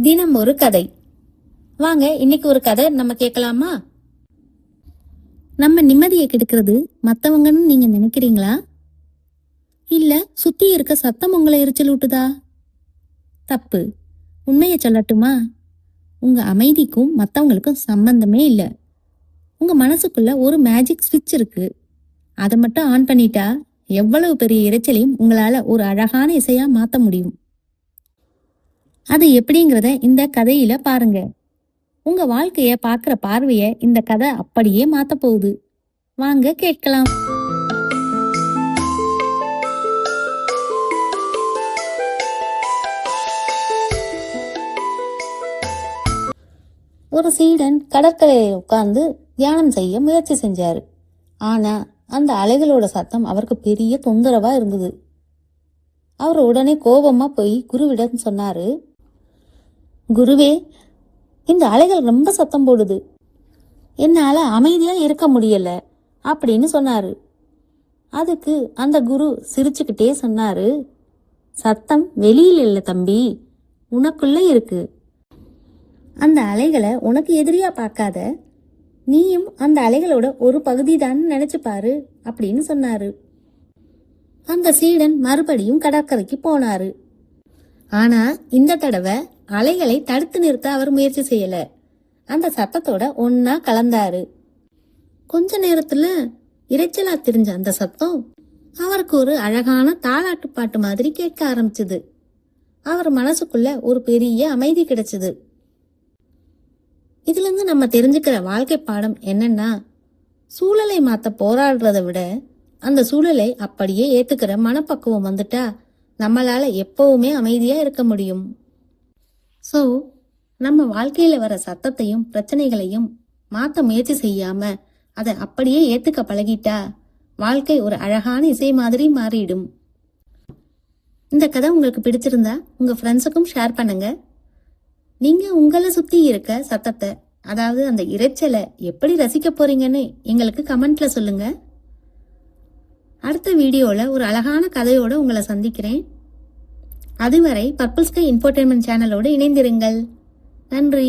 தினம் ஒரு கதை. வாங்க இன்னைக்கு ஒரு கதை நம்ம கேட்கலாமா? நம்ம நிம்மதியை கெடுக்கிறது மத்தவங்கன்னு நீங்க நினைக்கிறீங்களா? இல்ல சுத்தி இருக்க சத்தம் உங்களை எரிச்சல் ஊட்டுதா? தப்பு. உண்மையை சொல்லட்டுமா? உங்க அமைதிக்கும் மத்தவங்களுக்கும் சம்பந்தமே இல்ல. உங்க மனசுக்குள்ள ஒரு மேஜிக் ஸ்விட்ச் இருக்கு. அதை மட்டும் ஆன் பண்ணிட்டா எவ்வளவு பெரிய இரைச்சலையும் உங்களால ஒரு அழகான இசையா மாத்த முடியும். அது எப்படிங்கிறத இந்த கதையில பாருங்க. உங்க வாழ்க்கைய பாக்குற பார்வைய இந்த கதை அப்படியே மாத்த போகுது. வாங்க கேட்கலாம். ஒரு சீடன் கடற்கரையில் உட்கார்ந்து தியானம் செய்ய முயற்சி செஞ்சாரு. ஆனா அந்த அலைகளோட சத்தம் அவருக்கு பெரிய தொந்தரவா இருந்தது. அவர் உடனே கோபமா போய் குருவிடம் சொன்னாரு, குருவே, இந்த அலைகள் ரொம்ப சத்தம் போடுது, என்னால அமைதியா இருக்க முடியல அப்படின்னு சொன்னாரு. அதுக்கு அந்த குரு சிரிச்சுக்கிட்டே சொன்னாரு, சத்தம் வெளியில் இல்ல தம்பி, உனக்குள்ள இருக்கு. அந்த அலைகளை உனக்கு எதிரியா பார்க்காத, நீயும் அந்த அலைகளோட ஒரு பகுதி தான் நினைச்சு பாரு அப்படின்னு சொன்னாரு. அந்த சீடன் மறுபடியும் கடற்கரைக்கு போனாரு. ஆனா இந்த தடவை அலைகளை தடுத்து நிறுத்த அவர் முயற்சி செய்யல. அந்த சத்தத்தோட ஒன்னா கலந்தாரு. கொஞ்ச நேரத்துல இரைச்சலா தெரிஞ்ச அந்த சத்தம் அவருக்கு ஒரு அழகான தாலாட்டு பாட்டு மாதிரி கேட்க ஆரம்பிச்சது. அவர் மனசுக்குள்ள ஒரு பெரிய அமைதி கிடைச்சது. இதுல இருந்து நம்ம தெரிஞ்சுக்கிற வாழ்க்கை பாடம் என்னன்னா, சூழலை மாத்த போராடுறதை விட அந்த சூழலை அப்படியே ஏத்துக்கிற மனப்பக்குவம் வந்துட்டா நம்மளால எப்பவுமே அமைதியா இருக்க முடியும். சோ நம்ம வாழ்க்கையில வர சத்தத்தையும் பிரச்சனைகளையும் மாத்த முயற்சி செய்யாம அதை அப்படியே ஏத்துக்க பழகிட்டா வாழ்க்கை ஒரு அழகான இசை மாதிரி மாறிடும். இந்த கதை உங்களுக்கு பிடிச்சிருந்தா உங்க ஃப்ரெண்ட்ஸுக்கும் ஷேர் பண்ணுங்க. நீங்க உங்களை சுத்தி இருக்க சத்தத்தை, அதாவது அந்த இரைச்சலை எப்படி ரசிக்க போறீங்கன்னு எங்களுக்கு கமெண்ட்ல சொல்லுங்க. அடுத்த வீடியோல ஒரு அழகான கதையோட உங்களை சந்திக்கிறேன். அதுவரை பர்பிள் ஸ்கை இன்ஃபோடெயின்மென்ட் சேனலோடு இணைந்திருங்கள். நன்றி.